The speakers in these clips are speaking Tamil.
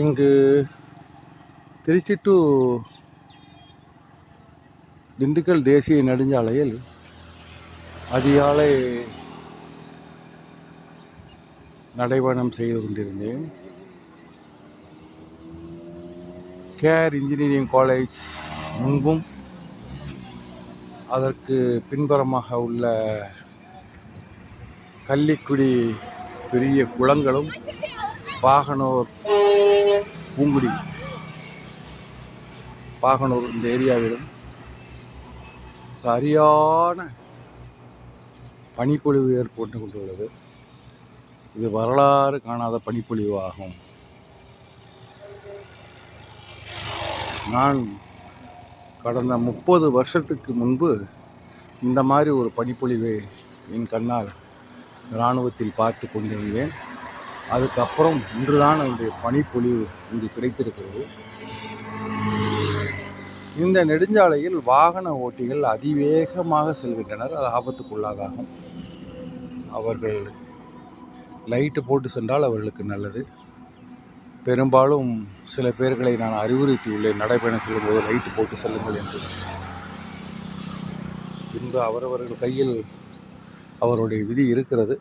இங்கு திருச்சி டு திண்டுக்கல் தேசிய நெடுஞ்சாலையில் அதிகாலை நடைபயணம் செய்து கொண்டிருந்தேன். கேஆர் இன்ஜினியரிங் காலேஜ் முன்பும் அதற்கு பின்புறமாக உள்ள கள்ளிக்குடி பெரிய குளங்களும் பாகனூர் பூங்குடி பாகனூர் இந்த ஏரியாவிலும் சரியான பனிப்பொழிவு ஏற்பட்டு கொண்டுள்ளது. இது வரலாறு காணாத பனிப்பொழிவு ஆகும். நான் கடந்த 30 வருஷத்துக்கு முன்பு இந்த மாதிரி ஒரு பனிப்பொழிவை என் கண்ணால் இராணுவத்தில் பார்த்து கொண்டிருந்தேன். அதுக்கப்புறம் இன்றுதான் அந்த பனிப்பொழிவு இங்கு கிடைத்திருக்கிறது. இந்த நெடுஞ்சாலையில் வாகன ஓட்டிகள் அதிவேகமாக செல்கின்றனர். அது ஆபத்துக்குள்ளாகும். அவர்கள் லைட்டு போட்டு சென்றால் அவர்களுக்கு நல்லது. பெரும்பாலும் சில பேர்களை நான் அறிவுறுத்தியுள்ளேன், நடைபயணம் செல்லும்போது லைட்டு போட்டு செல்லுங்கள் என்று. பின்பு அவரவர்கள் கையில் அவருடைய விதி இருக்கிறது.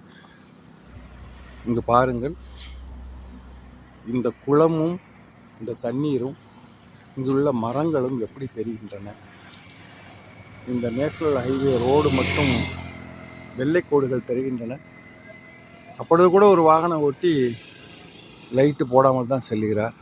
இங்கு பாருங்கள், இந்த குளமும் இந்த தண்ணீரும் இங்குள்ள மரங்களும் எப்படி தெரிகின்றன. இந்த நேஷனல் ஹைவே ரோடு மட்டும் வெள்ளைக்கோடுகள் தெரிகின்றன. அப்பொழுது கூட ஒரு வாகன ஓட்டி லைட்டு போடாமல் தான் செல்கிறார்.